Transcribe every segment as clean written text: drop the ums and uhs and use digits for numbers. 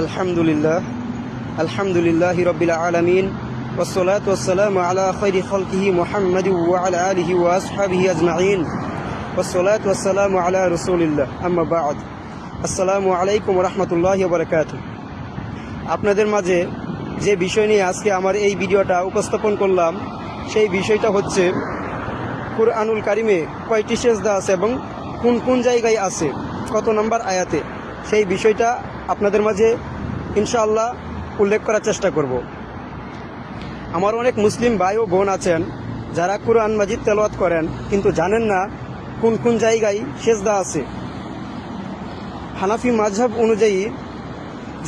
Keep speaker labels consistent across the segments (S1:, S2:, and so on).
S1: আলহামদুলিল্লাহ আলহামদুলিল্লাহি রাব্বিল আলামিন ওয়াসসালাতু ওয়াসসালামু আলা খায়রি খালকিহি মুহাম্মাদিন ওয়া আলা আলিহি ওয়া আসহাবিহি আজমাইন ওয়াসসালাতু ওয়াসসালামু আলা রাসূলিল্লাহ আম্মা বা'দ। আসসালামু আলাইকুম ওয়া রাহমাতুল্লাহি ওয়া বারাকাতুহু। আপনাদের মাঝে যে বিষয় নিয়ে আজকে আমার এই ভিডিওটা উপস্থাপন করলাম সেই বিষয়টা হচ্ছে কুরআনুল কারিমে কয়টি সেজদা আছে এবং কোন কোন জায়গায় আছে, কত নম্বর আয়াতে, সেই বিষয়টা আপনাদের মাঝে ইনশাআল্লাহ উল্লেখ করার চেষ্টা করব। আমার অনেক মুসলিম ভাই ও বোন আছেন যারা কুরআন মাজিদ তেলাওয়াত করেন কিন্তু জানেন না কোন কোন জায়গায় সেজদা আছে। হানাফি মাযহাব অনুযায়ী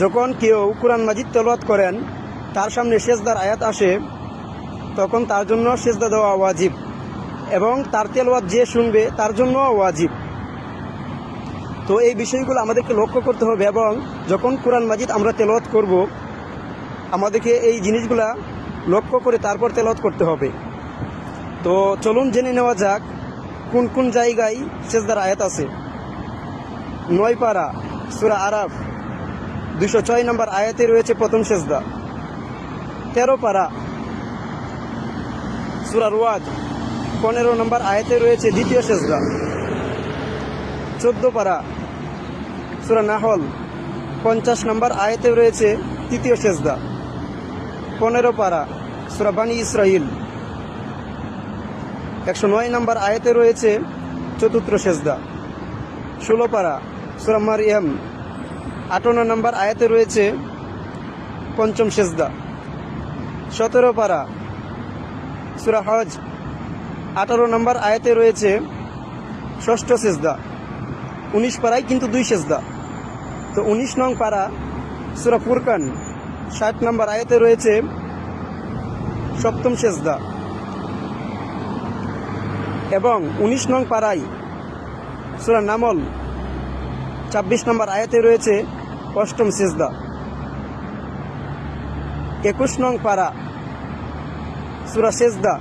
S1: যখন কেউ কুরআন মাজিদ তেলাওয়াত করেন তার সামনে সেজদার আয়াত আসে তখন তার জন্য সেজদা দেওয়া ওয়াজিব এবং তার তেলাওয়াত যে শুনবে তার জন্য ওয়াজিব। তো এই বিষয়গুলো আমাদেরকে লক্ষ্য করতে হবে এবং যখন কুরআন মাজিদ আমরা তেলাওয়াত করব আমাদেরকে এই জিনিসগুলা লক্ষ্য করে তারপর তেলাওয়াত করতে হবে। তো চলুন জেনে নেওয়া যাক কোন কোন জায়গায় সেজদার আয়াত আছে। 9 পারা সূরা আরাফ 206 নম্বর আয়াতে রয়েছে প্রথম সেজদা। 13 পারা সূরা রুয়াদ 15 নম্বর আয়াতে রয়েছে দ্বিতীয় সেজদা। 14 পারা সূরা নাহল 50 নম্বর আয়াতে রয়েছে তৃতীয় সেজদা। 15 পারা সূরা বানী ইসরাইল 109 নম্বর আয়াতে রয়েছে চতুর্থ সেজদা। 16 পারা সূরা মারইয়াম 58 নম্বর আয়াতে রয়েছে পঞ্চম সেজদা। 17 পারা সূরা হজ 18 নম্বর আয়াতে রয়েছে ষষ্ঠ সেজদা। 19 পারায় কিন্তু 2 সেজদা। তো 19 নং পারা সূরা ফুরকান 60 নম্বর আয়াতে রয়েছে সপ্তম সেজদা এবং 19 নং পারায় সূরা নামল 26 নম্বর আয়াতে রয়েছে অষ্টম সেজদা। 21 নং পারা সূরা সেজদা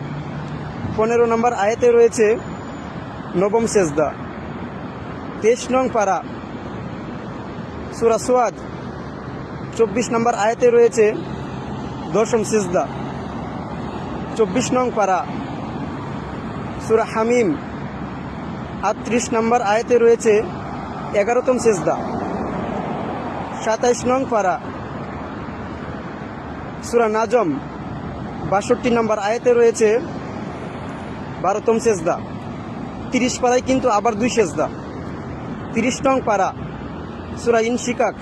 S1: 15 নম্বর আয়াতে রয়েছে নবম সেজদা। 23 নং পারা সূরা সুয়াদ 24 নম্বর আয়াতে রয়েছে দশম সেজদা। 24 নং পারা সূরা হামিম 38 নম্বর আয়াতে রয়েছে 11তম সেজদা। 27 নং পারা সূরা নাজম 62 নম্বর আয়াতে রয়েছে 12তম সেজদা। 30 পারায় কিন্তু আবার 2 সেজদা। 30 নং পারা সূরা ইনশিকাক